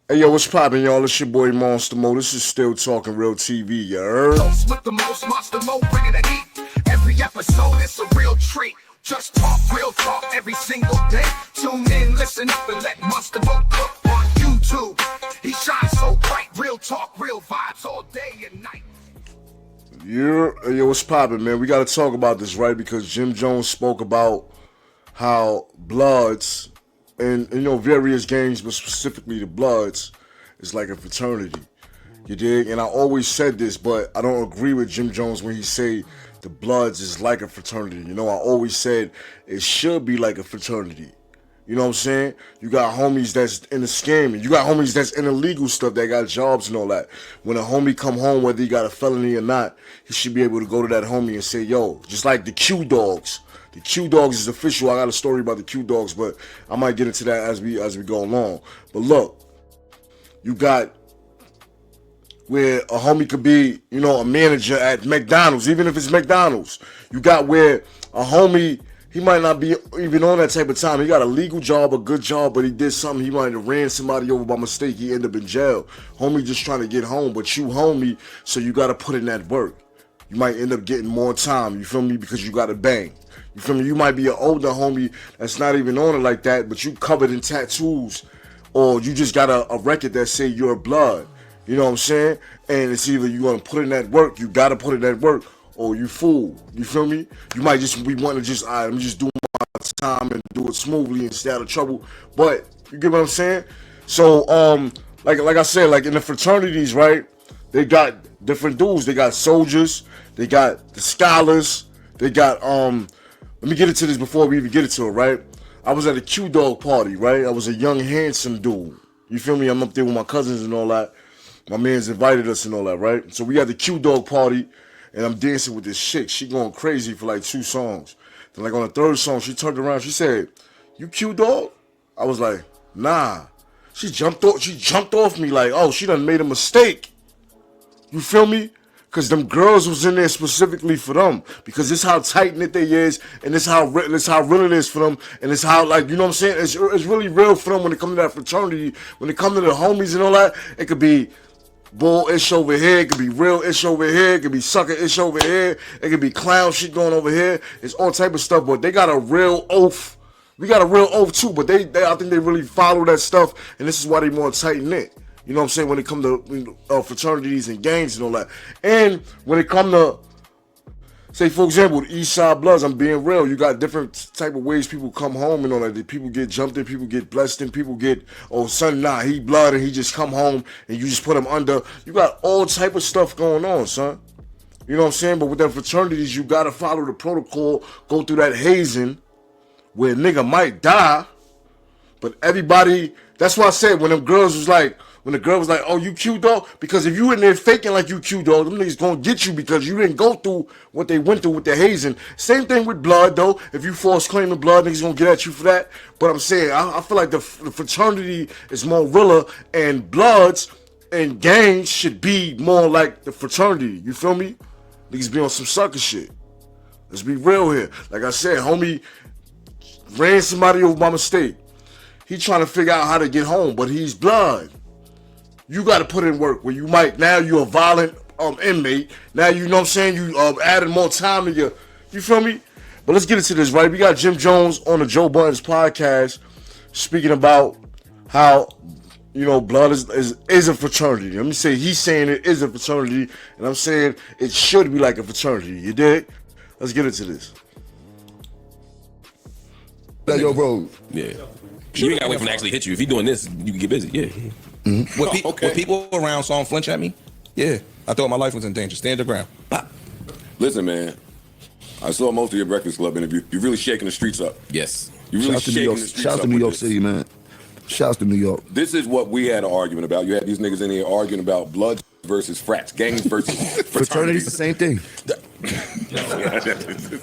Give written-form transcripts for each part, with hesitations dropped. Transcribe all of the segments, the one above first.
Hey yo, what's poppin', y'all? It's your boy Monster Mo. This is Still Talking Real TV, you heard? With the most Monster Mo bringing the heat. Every episode is a real treat. Just talk real talk every single day. Tune in, listen up, and let Monster Mo cook on YouTube. He shines so bright. Real talk, real vibes all day and night. Yeah, yo, what's poppin', man? We gotta talk about this, right? Because Jim Jones spoke about how Bloods and various gangs, but specifically the Bloods, is like a fraternity. You dig? And I always said this, but I don't agree with Jim Jones when he say the Bloods is like a fraternity. You know, I always said it should be like a fraternity. You know what I'm saying? You got homies that's in the scamming. You got homies that's in illegal stuff that got jobs and all that. When a homie come home, whether he got a felony or not, he should be able to go to that homie and say, yo, just like the Q Dogs. The Q Dogs is official. I got a story about the Q Dogs, but I might get into that as we go along. But look, you got where a homie could be, a manager at McDonald's, even if it's McDonald's. You got where a homie, he might not be even on that type of time. He got a legal job, a good job, but he did something. He might have ran somebody over by mistake. He ended up in jail. Homie just trying to get home, but you homie, so you got to put in that work. You might end up getting more time, you feel me, because you got to bang. You feel me? You might be an older homie that's not even on it like that, but you covered in tattoos, or you just got a record that say you're Blood. You know what I'm saying? And it's either you gonna put in that work, you gotta put in that work, or you fool. You feel me? You might just be wanting to just, let me just do my time and do it smoothly and stay out of trouble. But you get what I'm saying? So, like I said, like in the fraternities, right? They got different dudes. They got soldiers. They got the scholars. They got Let me get into this before we even get into it, right? I was at a Q Dog party, right? I was a young, handsome dude. You feel me? I'm up there with my cousins and all that. My man's invited us and all that, right? So we had the Q Dog party, and I'm dancing with this chick. She going crazy for like 2 songs. Then like on the 3rd song, she turned around. She said, "You Q Dog?" I was like, "Nah." She jumped off me like, oh, she done made a mistake. You feel me? Because them girls was in there specifically for them. Because this how tight-knit they is, and this how real it is for them, and it's how, like, you know what I'm saying? It's really real for them when it comes to that fraternity. When it comes to the homies and all that, it could be bull-ish over here, it could be real-ish over here, it could be sucker-ish over here, it could be clown shit going over here. It's all type of stuff, but they got a real oath. We got a real oath too, but they I think they really follow that stuff, and this is why they more tight-knit. You know what I'm saying? When it comes to fraternities and gangs and all that. And when it comes to, say, for example, the East Side Bloods, I'm being real. You got different type of ways people come home and all that. People get jumped in, people get blessed in, people get, oh, son, nah, he Blood and he just come home and you just put him under. You got all type of stuff going on, son. You know what I'm saying? But with them fraternities, you got to follow the protocol, go through that hazing where a nigga might die. But everybody, that's why I said when the girl was like, oh, you Q Dog? Because if you in there faking like you Q Dog, them niggas gonna get you because you didn't go through what they went through with the hazing. Same thing with Blood, though. If you false claiming Blood, niggas gonna get at you for that. But I'm saying, I feel like the fraternity is more realer, and Bloods and gangs should be more like the fraternity. You feel me? Niggas be on some sucker shit. Let's be real here. Like I said, homie ran somebody over by mistake. He trying to figure out how to get home, but he's Blood. You got to put in work where you might, now you're a violent inmate. Now, you know what I'm saying, you added more time to you feel me? But let's get into this, right? We got Jim Jones on the Joe Budden's podcast speaking about how, Blood is a fraternity. Let me say, he's saying it is a fraternity, and I'm saying it should be like a fraternity. You dig? Let's get into this. Yo, bro. Yeah. You ain't gotta wait for him to actually hit you. If he doing this, you can get busy. Yeah. Mm-hmm. When people around saw him flinch at me, yeah, I thought my life was in danger. Stand your ground. Listen, man. I saw most of your Breakfast Club interview. You're really shaking the streets up. Yes. You're really shaking the streets up. Shouts to New York City, man. Shouts to New York. This is what we had an argument about. You had these niggas in here arguing about Bloods versus frats, gangs versus fraternity's the same thing.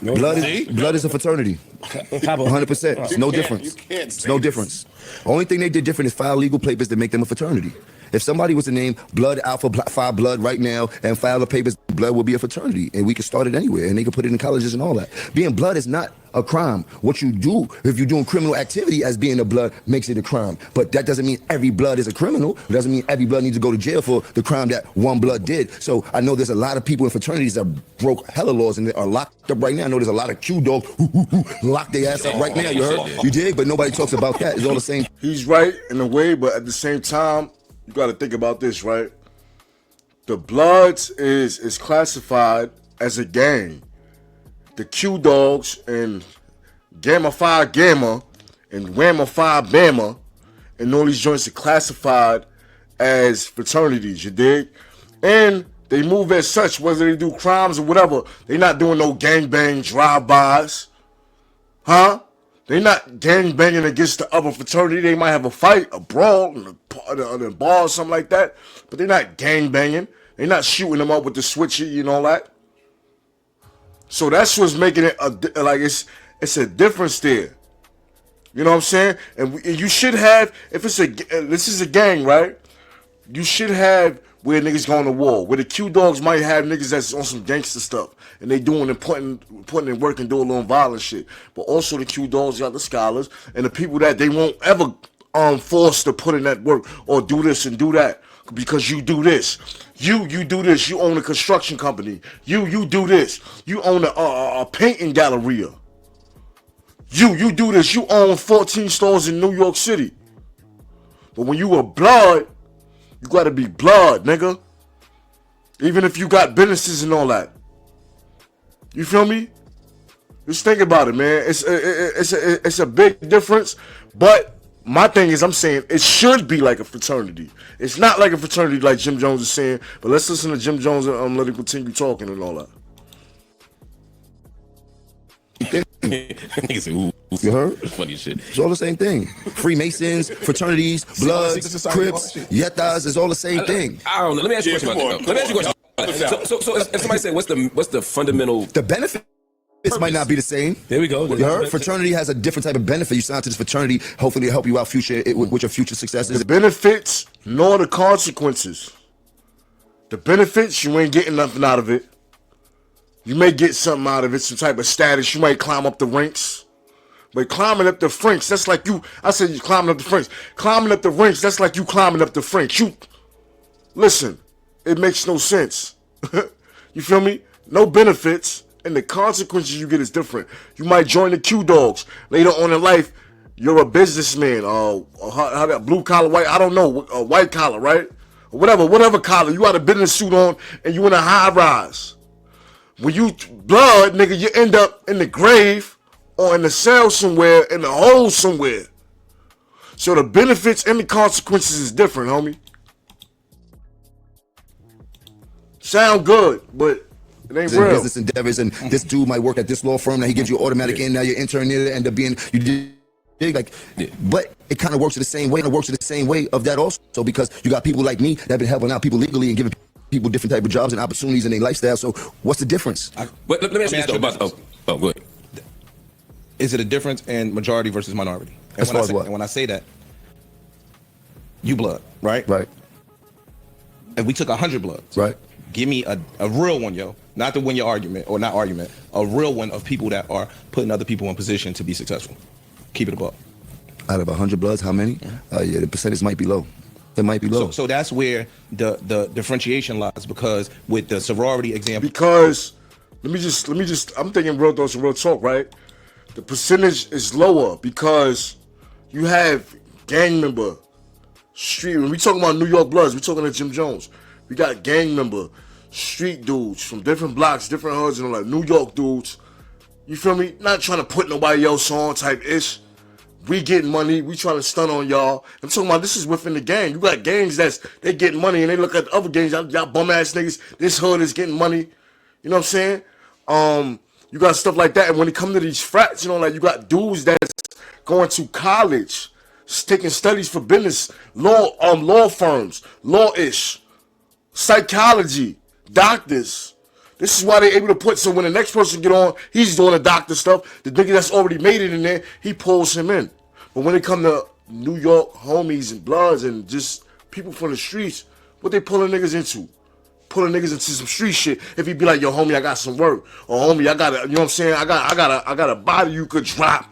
Blood is a fraternity. 100%. It's no difference. It's no difference. Only thing they did different is file legal papers to make them a fraternity. If somebody was to name Blood Alpha Phi Blood right now and file the papers, Blood will be a fraternity, and we can start it anywhere, and they can put it in colleges and all that. Being Blood is not a crime. What you do, if you're doing criminal activity as being a Blood, makes it a crime. But that doesn't mean every Blood is a criminal. It doesn't mean every Blood needs to go to jail for the crime that one Blood did. So I know there's a lot of people in fraternities that broke hella laws and they are locked up right now. I know there's a lot of Q dogs who locked their ass up right now. You heard? You dig? But nobody talks about that. It's all the same. He's right in a way, but at the same time, you got to think about this, right? The Bloods is classified as a gang. The Q Dogs and Gamma Phi Gamma and Whamma Phi Bama and all these joints are classified as fraternities, you dig? And they move as such, whether they do crimes or whatever. They not doing no gangbang drive-bys. Huh? They're not gang banging against the other fraternity. They might have a fight, a brawl, in a bar or something like that. But they're not gang banging. They're not shooting them up with the switchy and all that. So that's what's making it it's a difference there. You know what I'm saying? And you should have, if it's this is a gang, right? You should have where niggas going to war. Where the Q Dogs might have niggas that's on some gangster stuff. And they doing and putting in work and doing a little violent shit. But also the Q Dogs got the scholars and the people that they won't ever force to put in that work or do this and do that. Because you do this. You do this. You own a construction company. You do this. You own a painting galleria. You do this. You own 14 stores in New York City. But when you a Blood, you gotta be Blood, nigga. Even if you got businesses and all that. You feel me? Just think about it, man. It's a big difference. But my thing is, I'm saying it should be like a fraternity. It's not like a fraternity like Jim Jones is saying. But let's listen to Jim Jones and let him continue talking and all that. You heard? Funny shit. It's all the same thing. Freemasons, fraternities, Bloods, Crips, Yetas, it's all the same thing. I don't know. Let me ask you a question about that. Let me ask you a question. So if somebody said, what's the fundamental? The benefits might not be the same. There we go. You heard? Fraternity has a different type of benefit. You sign to this fraternity, hopefully to help you out with your future successes. The benefits nor the consequences. The benefits, you ain't getting nothing out of it. You may get something out of it, some type of status. You might climb up the ranks. But climbing up the Franks, that's like I said you climbing up the Franks. Climbing up the ranks, that's like you climbing up the Franks. Listen, it makes no sense. You feel me? No benefits, and the consequences you get is different. You might join the Q Dogs. Later on in life, you're a businessman. How that blue collar, white, I don't know, white collar, right? Or whatever collar. You got a business suit on, and you in a high rise. When you Blood, nigga, you end up in the grave or in the cell somewhere, in the hole somewhere. So the benefits and the consequences is different, homie. Sound good, but it ain't real. Business endeavors, and this dude might work at this law firm. Now he gives you automatic in. Now you're intern there, end up being But it kind of works the same way. And it works the same way of that also, because you got people like me that have been helping out people legally and giving people different type of jobs and opportunities in their lifestyle. So what's the difference? But let me ask you this though about go ahead. Is it a difference in majority versus minority? And when I say that, you Blood, right? Right. If we took 100 Bloods, right? Give me a real one, yo. Not to win your argument, or not argument. A real one of people that are putting other people in position to be successful. Keep it above. Out of 100 Bloods, how many? Yeah, the percentage might be low. It might be low. So that's where the differentiation lies, because with the sorority example. Because let me just I'm thinking real thoughts and real talk, right? The percentage is lower because you have gang member street. When we talking about New York Bloods, we talking to Jim Jones. We got gang member street dudes from different blocks, different hoods, and all that. New York dudes. You feel me? Not trying to put nobody else on type ish. We getting money. We trying to stun on y'all. I'm talking about this is within the gang. You got gangs they getting money and they look at the other gangs. Y'all bum ass niggas. This hood is getting money. You know what I'm saying? You got stuff like that. And when it comes to these frats, you know, like you got dudes that's going to college, taking studies for business, law firms, law-ish, psychology, doctors. This is why they're able to put, so when the next person get on, he's doing the doctor stuff. The nigga that's already made it in there, he pulls him in. But when it come to New York homies and bloods and just people from the streets, what they pulling niggas into? Pulling niggas into some street shit. If he be like, yo, homie, I got some work. Or homie, I got a, you know what I'm saying? I got a body you could drop.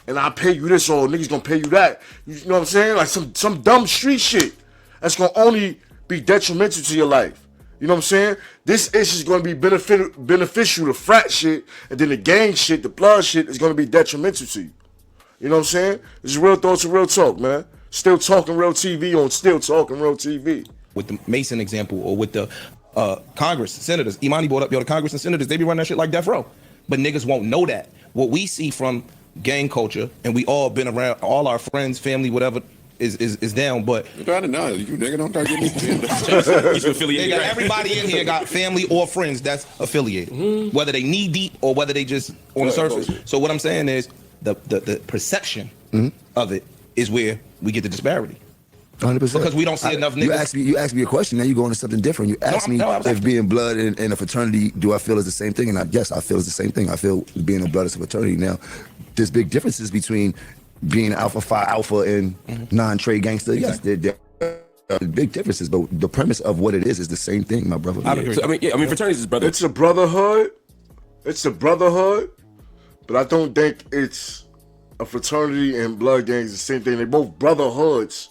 And I pay you this, or niggas gonna pay you that. You know what I'm saying? Like some dumb street shit. That's gonna only be detrimental to your life. You know what I'm saying? This issue is gonna be beneficial to frat shit, and then the gang shit, the blood shit is gonna be detrimental to you. You know what I'm saying? This is real thoughts and real talk, man. Still Talking Real TV on Still Talking Real TV. With the Mason example, or with the Congress, senators, Imani brought up, yo, the Congress and senators, they be running that shit like death row. But niggas won't know that. What we see from gang culture, and we all been around, all our friends, family, whatever, is down, but You gotta know. You nigga don't try to get me. He's affiliated. everybody in here got family or friends that's affiliated, whether they knee deep or whether they just on the surface. So what I'm saying is the perception of it is where we get the disparity. 100%. Because we don't see enough niggas. You asked me a question. Now you go into something different. You asked me if being blood in a fraternity, do I feel is the same thing? And yes, I feel it's the same thing. I feel being a blood is a fraternity. Now, there's big differences between being Alpha Phi Alpha and non-trade gangster. Exactly. Yes, there are big differences, but the premise of what it is the same thing, my brother. So, I mean, fraternities is brotherhood. It's a brotherhood. It's a brotherhood, but I don't think it's a fraternity and blood gangs the same thing. They both brotherhoods.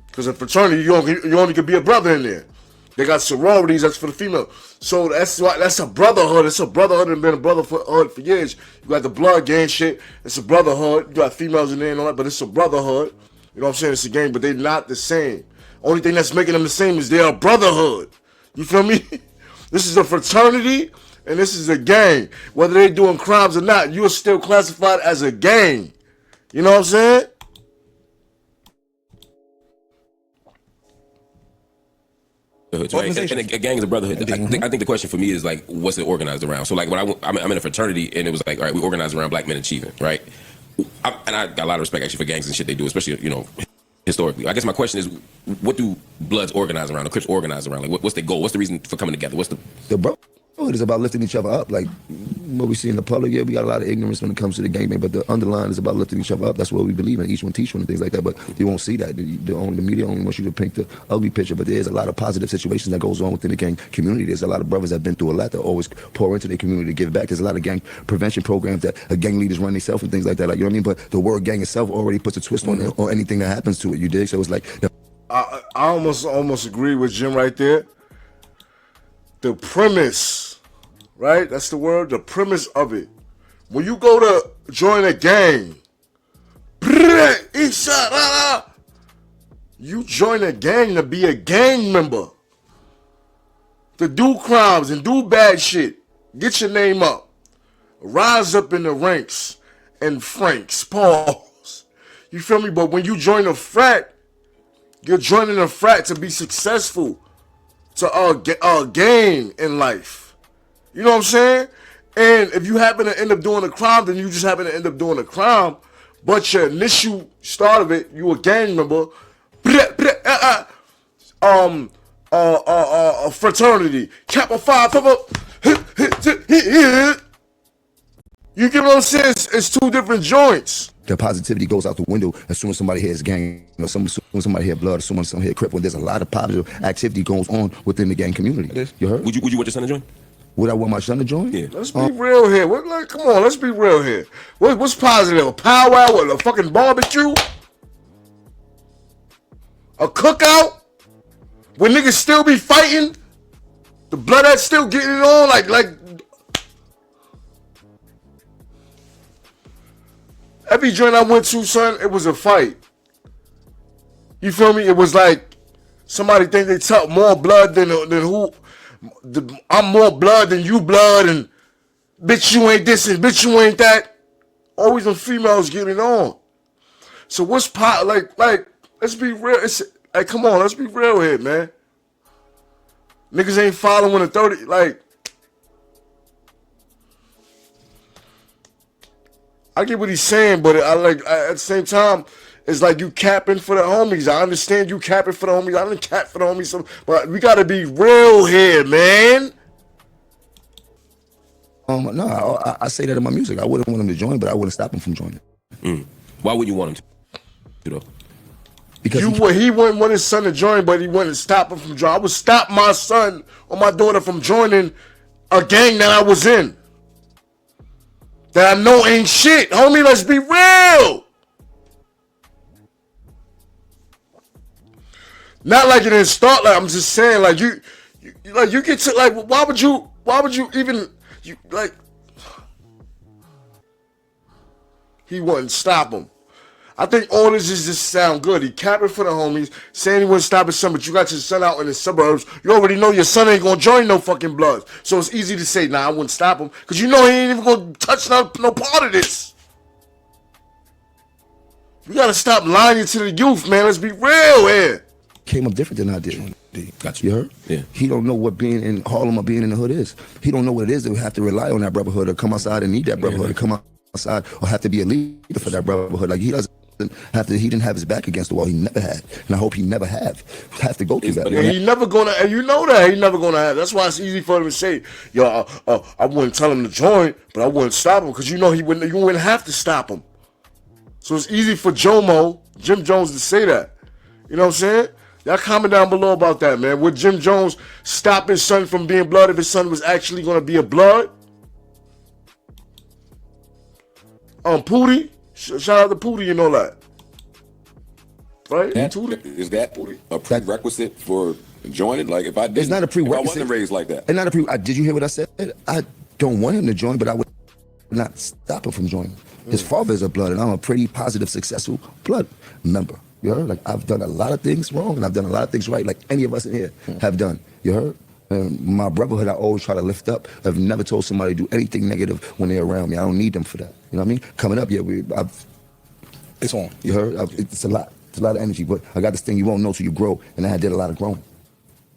Because in fraternity, you only could be a brother in there. They got sororities, that's for the female. So that's a brotherhood. It's a brotherhood and been a brotherhood for years. You got the blood gang shit. It's a brotherhood. You got females in there and all that, but it's a brotherhood. You know what I'm saying? It's a gang, but they're not the same. Only thing that's making them the same is they're a brotherhood. You feel me? This is a fraternity and this is a gang. Whether they're doing crimes or not, you are still classified as a gang. You know what I'm saying? Right? And a gang is a brotherhood. I think the question for me is like, what's it organized around? So like when I'm in a fraternity and it was like, all right, we organize around black men achieving, right? And I got a lot of respect actually for gangs and shit they do, especially, you know, historically. I guess my question is, what do Bloods organize around? The Crips organize around? Like, what's their goal? What's the reason for coming together? What's the brotherhood is about lifting each other up. Like what we see in the public, we got a lot of ignorance when it comes to the gangbang, but the underlying is about lifting each other up. That's what we believe in. Each one teach one and things like that. But you won't see that. The media only wants you to paint the ugly picture. But there's a lot of positive situations that goes on within the gang community. There's a lot of brothers that have been through a lot that always pour into their community to give back. There's a lot of gang prevention programs that gang leaders run themselves and things like that. Like, you know what I mean? But the word gang itself already puts a twist on it or anything that happens to it. You dig? So it's like I almost agree with Jim right there. The premise, right? That's the word. The premise of it. When you go to join a gang, you join a gang to be a gang member, to do crimes and do bad shit. Get your name up, rise up in the ranks and Franks. Pause. You feel me? But when you join a frat, you're joining a frat to be successful, to gain in life. You know what I'm saying? And if you happen to end up doing a crime, then you just happen to end up doing a crime. But your initial start of it, you a gang member. A fraternity. Kappa 5. You get what I'm saying? It's two different joints. The positivity goes out the window as soon as somebody hears gang, as soon as somebody hears blood, as soon as somebody hears crip. When there's a lot of positive activity goes on within the gang community. You heard? Would you want your son to join? Would I want my son to join? Yeah. Let's be real here. Come on, let's be real here. What's positive? A powwow with a fucking barbecue? A cookout? When niggas still be fighting? The bloodheads still getting it on? Like every joint I went to, son, it was a fight. You feel me? It was like somebody think they took more blood than who. I'm more blood than you blood, and bitch you ain't this and bitch you ain't that. Always the females getting on. So what's like let's be real. It's like, come on, let's be real here, man. Niggas ain't following the 30 like. I get what he's saying, but at the same time, it's like you capping for the homies. I understand you capping for the homies. I didn't cap for the homies, but we gotta be real here, man. No, I say that in my music. I wouldn't want him to join, but I wouldn't stop him from joining. Why would you want him to, though? Because he wouldn't want his son to join, but he wouldn't stop him from joining. I would stop my son or my daughter from joining a gang that I was in. That I know ain't shit. Homie, let's be real. Not like it didn't start like, I'm just saying, like you get to, like, why would you even, like, he wouldn't stop him. I think all this is just sound good. He capping for the homies, saying he wouldn't stop his son, but you got your son out in the suburbs. You already know your son ain't gonna join no fucking Bloods. So it's easy to say, nah, I wouldn't stop him, because you know he ain't even gonna touch no part of this. We gotta stop lying to the youth, man. Let's be real here. Came up different than I did. Got you. You heard? Yeah. He don't know what being in Harlem or being in the hood is. He don't know what it is to have to rely on that brotherhood or come outside and need that brotherhood or come outside or have to be a leader for that brotherhood. Like he doesn't have to. He didn't have his back against the wall. He never had, and I hope he never have to go through that. And he never gonna, and you know that he never gonna have. That's why it's easy for him to say, yo, I wouldn't tell him to join, but I wouldn't stop him, because you know you wouldn't have to stop him. So it's easy for Jim Jones to say that. You know what I'm saying? Y'all comment down below about that, man. Would Jim Jones stop his son from being Blood if his son was actually going to be a Blood? Pootie? Shout out to Pootie and all that. Right? Is that a prerequisite for joining? Like, if I didn't, it's not a prerequisite. If I wasn't raised like that. It's not a did you hear what I said? I don't want him to join, but I would not stop him from joining. His father is a Blood, and I'm a pretty positive, successful Blood member. You heard? Like, I've done a lot of things wrong, and I've done a lot of things right, like any of us in here have done. You heard? My brotherhood, I always try to lift up. I've never told somebody to do anything negative when they're around me. I don't need them for that. You know what I mean? Coming up, It's on. You heard? It's a lot. It's a lot of energy, but I got this thing you won't know till you grow, and I did a lot of growing.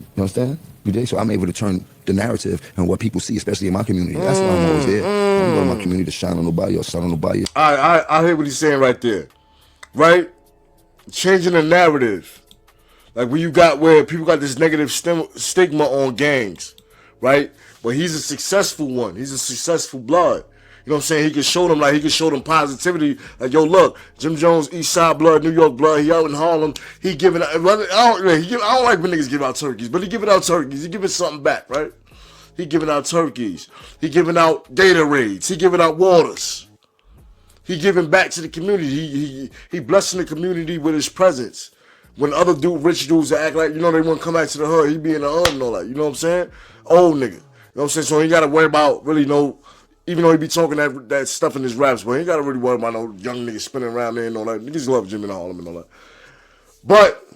You understand? You did? So I'm able to turn the narrative and what people see, especially in my community. That's why I'm always there. I don't go to my community to shine on nobody or shine on nobody. I hear what he's saying right there. Right? Changing the narrative. Like where people got this negative stigma on gangs. Right? But he's a successful one. He's a successful Blood. You know what I'm saying? He can show them positivity. Like, yo, look, Jim Jones, East Side Blood, New York Blood. He out in Harlem. He giving out. I don't like when niggas give out turkeys, but he giving out turkeys. He giving something back, right? He giving out turkeys. He giving out Gatorades. He giving out waters. He giving back to the community. He blessing the community with his presence. When other rich dudes that act like, you know, they want to come back to the hood, he be in the hood and all that. You know what I'm saying? Old nigga. You know what I'm saying? So he got to worry about really even though he be talking that stuff in his raps, but he ain't got to really worry about no young niggas spinning around there and all that. Niggas love Jim in Harlem and all that. But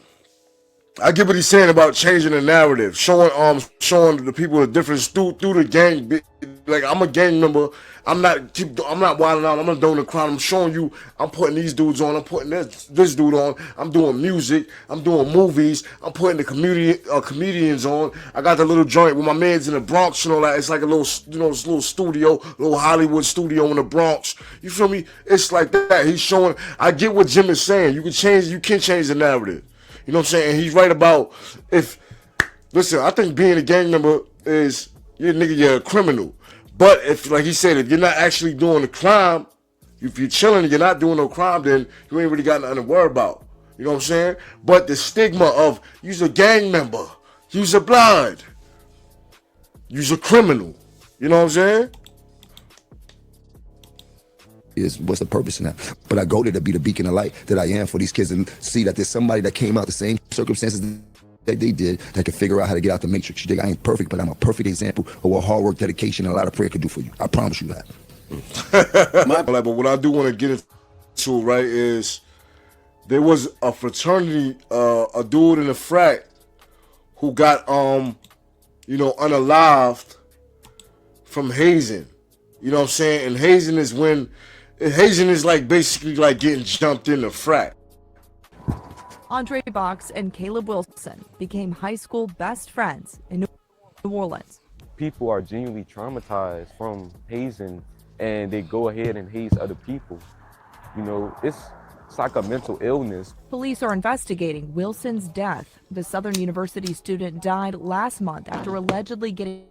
I get what he's saying about changing the narrative, showing the people the difference through the gang. Like, I'm a gang member. I'm not wilding out. I'm not doing the crime. I'm showing you. I'm putting these dudes on. I'm putting this dude on. I'm doing music. I'm doing movies. I'm putting the comedians on. I got the little joint with my man's in the Bronx and all that. It's like a little, this little studio, little Hollywood studio in the Bronx. You feel me? It's like that. He's showing. I get what Jim is saying. You can change the narrative. You know what I'm saying? And he's right about listen, I think being a gang member is, you're a criminal. But if, like he said, if you're not actually doing the crime, if you're chilling and you're not doing no crime, then you ain't really got nothing to worry about. You know what I'm saying? But the stigma of you's a gang member, you's a Blood, you's a criminal. You know what I'm saying? What's the purpose in that? But I go there to be the beacon of light that I am for these kids and see that there's somebody that came out the same circumstances that they did that can figure out how to get out the matrix. You think I ain't perfect, but I'm a perfect example of what hard work, dedication, and a lot of prayer could do for you. I promise you that. But what I do want to get into, right, is there was a fraternity, a dude in a frat who got unalived from hazing. You know what I'm saying? And hazing is like basically like getting jumped in the frat. Andre Box and Caleb Wilson became high school best friends in New Orleans. People are genuinely traumatized from hazing, and they go ahead and haze other people. You know, it's like a mental illness. Police are investigating Wilson's death. The Southern University student died last month after allegedly getting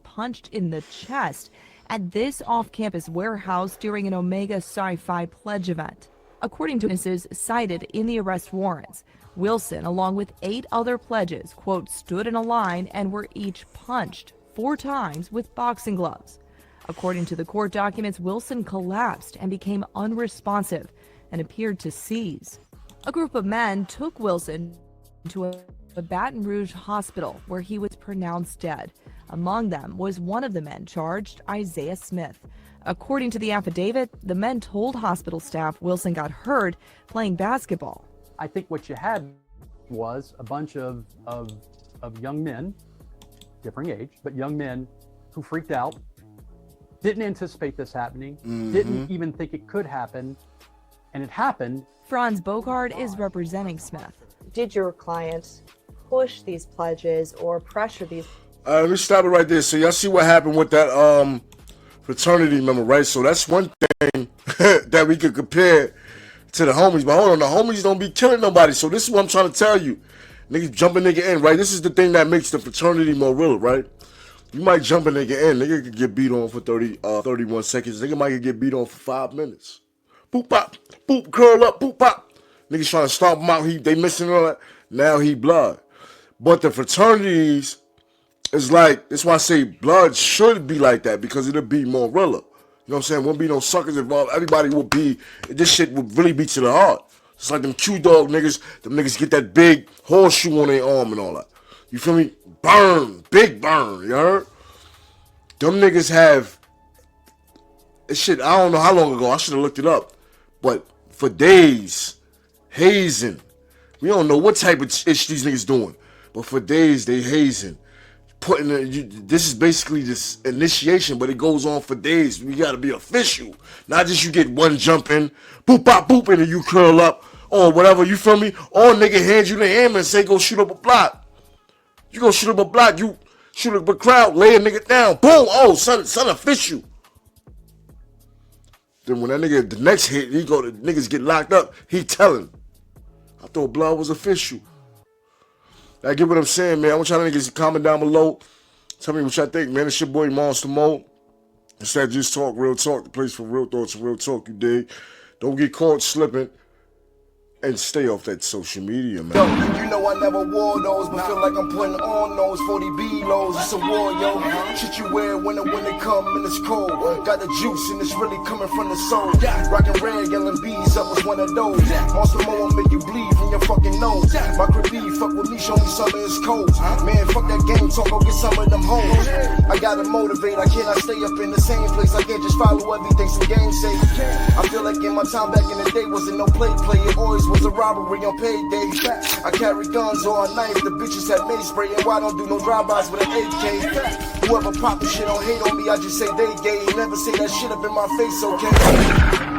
punched in the chest at this off-campus warehouse during an Omega Psi Phi pledge event. According to witnesses cited in the arrest warrants, Wilson, along with 8 other pledges, quote, stood in a line and were each punched 4 times with boxing gloves. According to the court documents, Wilson collapsed and became unresponsive and appeared to seize. A group of men took Wilson to a Baton Rouge hospital where he was pronounced dead. Among them was one of the men charged, Isaiah Smith. According to the affidavit, the men told hospital staff Wilson got hurt playing basketball. I think what you had was a bunch of young men, differing age, but young men who freaked out, didn't anticipate this happening, didn't even think it could happen, and it happened. Franz Bogard is representing Smith. Did your client push these pledges or pressure these? Let me stop it right there. So y'all see what happened with that fraternity member, right? So that's one thing that we could compare to the homies. But hold on, the homies don't be killing nobody. So this is what I'm trying to tell you. Niggas jump a nigga in, right? This is the thing that makes the fraternity more real, right? You might jump a nigga in. Nigga could get beat on for 31 seconds. Nigga might get beat on for 5 minutes. Boop, pop, boop, curl up, boop, pop. Niggas trying to stomp him out. They missing all that. Now he blood. But the fraternities is like, that's why I say blood should be like that, because it'll be more realer. You know what I'm saying? Won't be no suckers involved. Everybody will be, this shit will really be to the heart. It's like them Q-Dog niggas, them niggas get that big horseshoe on their arm and all that. You feel me? Burn, big burn, you heard? Them niggas have, this shit, I don't know how long ago, I should have looked it up. But for days, hazing. We don't know what type of ish these niggas doing. But for days, they hazing. This is basically this initiation, but it goes on for days. We gotta be official. Not just you get one jump in, boop, pop, boop, and then you curl up, or whatever, you feel me? Or nigga hands you the hammer and say, go shoot up a block. You go shoot up a block, you shoot up a crowd, lay a nigga down, boom, oh, son official. Then when that nigga, the next hit, the niggas get locked up, he telling. I thought blood was official. I get what I'm saying, man. I want y'all niggas to comment down below. Tell me what y'all think, man. It's your boy Monster Mo. It's that Just Talk Real Talk, the place for real thoughts and real talk, you dig? Don't get caught slipping. And stay off that social media, man. Yo, you know I never wore those, but feel like I'm putting on those 40 B-lows. It's a war, yo. Shit you wear when it come and it's cold. Got the juice and it's really coming from the soul. Rockin' red, yelling bees up with one of those. Monster Mo will make you bleed from your fucking nose. My crippy, fuck with me, show me something that's cold. Man, fuck that game talk, I'll get some of them hoes. I gotta motivate, I cannot stay up in the same place. I can't just follow everything some games say. I feel like in my time back in the day wasn't no play. It always was a robbery on payday. I carry guns or a knife. The bitches had mace spray, and why don't do no drive-bys with an AK? Whoever pop the shit don't hate on me, I just say they gay. Never say that shit up in my face, okay?